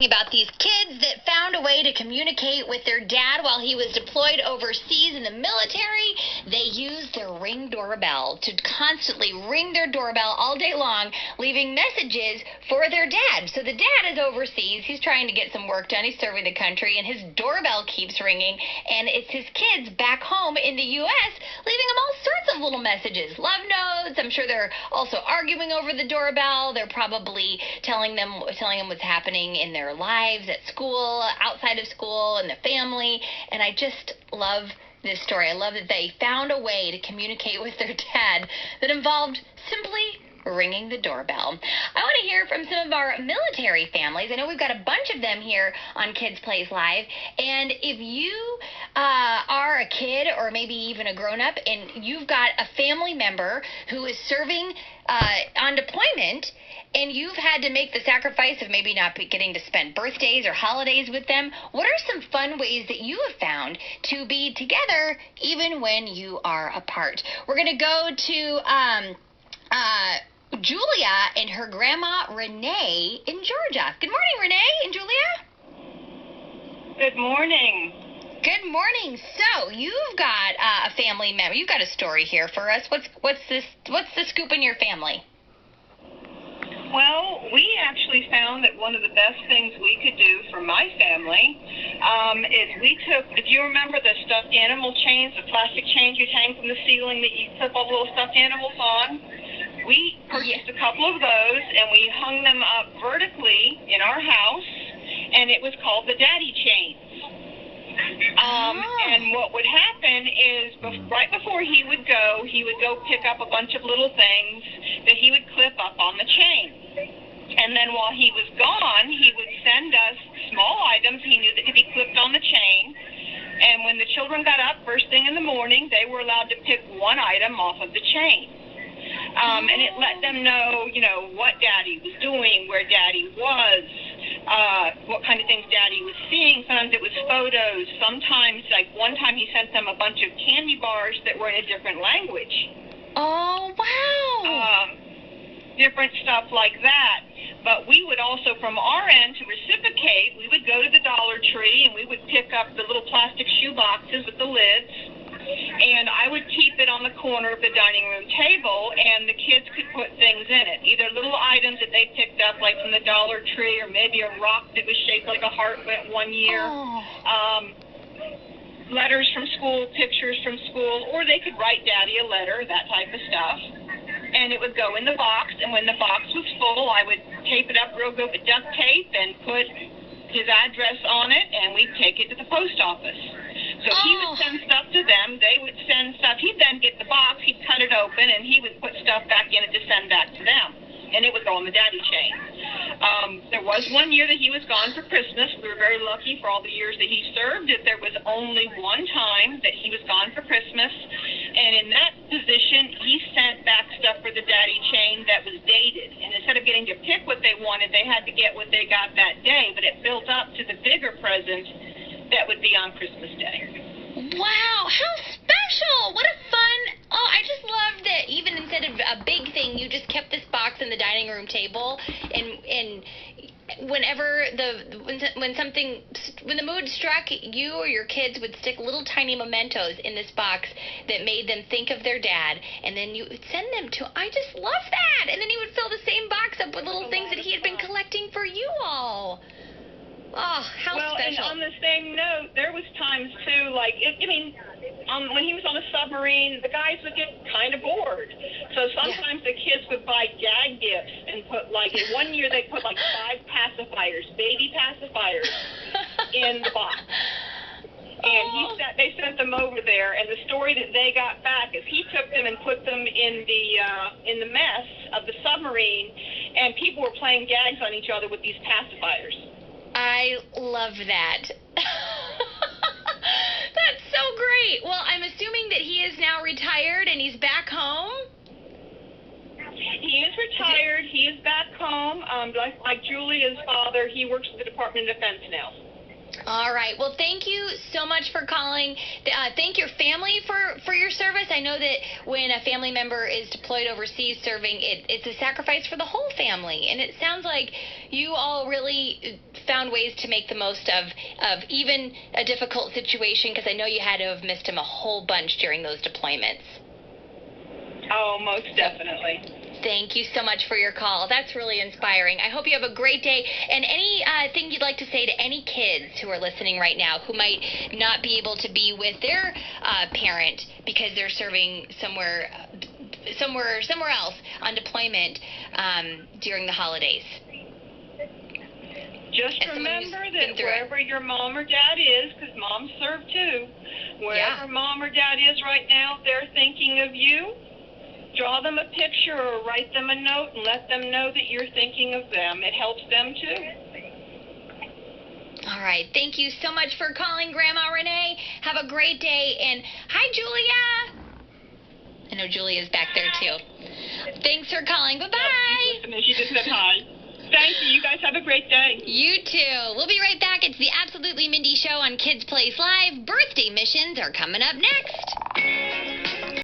About these kids that found a way to communicate with their dad while he was deployed overseas in the military. They used their Ring doorbell to constantly ring their doorbell all day long, leaving messages for their dad. So the dad is overseas. He's trying to get some work done. He's serving the country, and his doorbell keeps ringing, and it's his kids back home in the U.S. leaving him all sorts of little messages, love notes. I'm sure they're also arguing over the doorbell. They're probably telling him what's happening in their lives at school, outside of school, and the family. And I just love this story. I love that they found a way to communicate with their dad that involved simply ringing the doorbell. I want to hear from some of our military families. I know we've got a bunch of them here on Kids Plays Live. And if you are a kid or maybe even a grown-up and you've got a family member who is serving on deployment, and you've had to make the sacrifice of maybe not getting to spend birthdays or holidays with them, what are some fun ways that you have found to be together even when you are apart? We're going to go to Julia and her grandma Renee in Georgia. Good morning, Renee and Julia. Good morning. Good morning. So you've got a family member. You've got a story here for us. What's the scoop in your family? Well, we actually found that one of the best things we could do for my family is we took, if you remember the stuffed animal chains, the plastic chains you'd hang from the ceiling that you put all the little stuffed animals on, we purchased a couple of those and we hung them up vertically in our house, and it was called the daddy chains. And what would happen is right before he would go pick up a bunch of little things that he would clip up on the chain. And then while he was gone, he would send us small items he knew that could be clipped on the chain. And when the children got up first thing in the morning, they were allowed to pick one item off of the chain. And it let them know, what Daddy was doing, where Daddy was, what kind of things Daddy was seeing. Sometimes it was photos. Sometimes, like one time he sent them a bunch of candy bars that were in a different language. Oh, wow. Different stuff like that. But we would also, from our end, to reciprocate, we would go to the Dollar Tree and we would pick up the little plastic shoe boxes with the lids. And I would keep it on the corner of the dining room table, and the kids could put things in it, either little items that they picked up, like from the Dollar Tree, or maybe a rock that was shaped like a heart went one year, letters from school, pictures from school, or they could write Daddy a letter, that type of stuff. And it would go in the box, and when the box was full, I would tape it up real good with duct tape and put his address on it, and we'd take it to the post office. So he would send stuff to them, they would send stuff, he'd then get the box, he'd cut it open, and he would put stuff back in it to send back to them. And it would go on the daddy chain. There was one year that he was gone for Christmas. We were very lucky for all the years that he served that there was only one time that he was gone for Christmas. And in that position, he sent back stuff for the daddy chain that was dated. And instead of getting to pick what they wanted, they had to get what they got that day. But it built up to the bigger present that would be on Christmas Day. Wow, how special! What a fun... Oh, I just love that even instead of a big thing, you just kept this box in the dining room table, and whenever when the mood struck, you or your kids would stick little tiny mementos in this box that made them think of their dad, and then you would send them to... I just love that! And then he would fill the same box up with little things that he had been collecting for you all. Oh, how special. And on the same note, there was times, too, like, when he was on a submarine, the guys would get kind of bored. So sometimes the kids would buy gag gifts and put, in one year they put, 5 pacifiers, baby pacifiers, in the box. And they sent them over there, and the story that they got back is he took them and put them in the mess of the submarine, and people were playing gags on each other with these pacifiers. I love that. That's so great. Well, I'm assuming that he is now retired and he's back home? He is retired. He is back home. Like Julia's father, he works for the Department of Defense now. All right. Well, thank you so much for calling. Thank your family for your service. I know that when a family member is deployed overseas serving, it's a sacrifice for the whole family. And it sounds like you all really found ways to make the most of even a difficult situation, because I know you had to have missed him a whole bunch during those deployments. Oh, most definitely. Thank you so much for your call. That's really inspiring. I hope you have a great day. And any thing you'd like to say to any kids who are listening right now who might not be able to be with their parent because they're serving somewhere else on deployment during the holidays? Just remember that wherever your mom or dad is, because moms serve too, wherever mom or dad is right now, they're thinking of you. Draw them a picture or write them a note and let them know that you're thinking of them. It helps them too. All right. Thank you so much for calling, Grandma Renee. Have a great day. And hi, Julia. I know Julia's back there too. Thanks for calling. Bye-bye. Yep, she just said hi. Thank you. You guys have a great day. You too. We'll be right back. It's the Absolutely Mindy Show on Kids Place Live. Birthday missions are coming up next.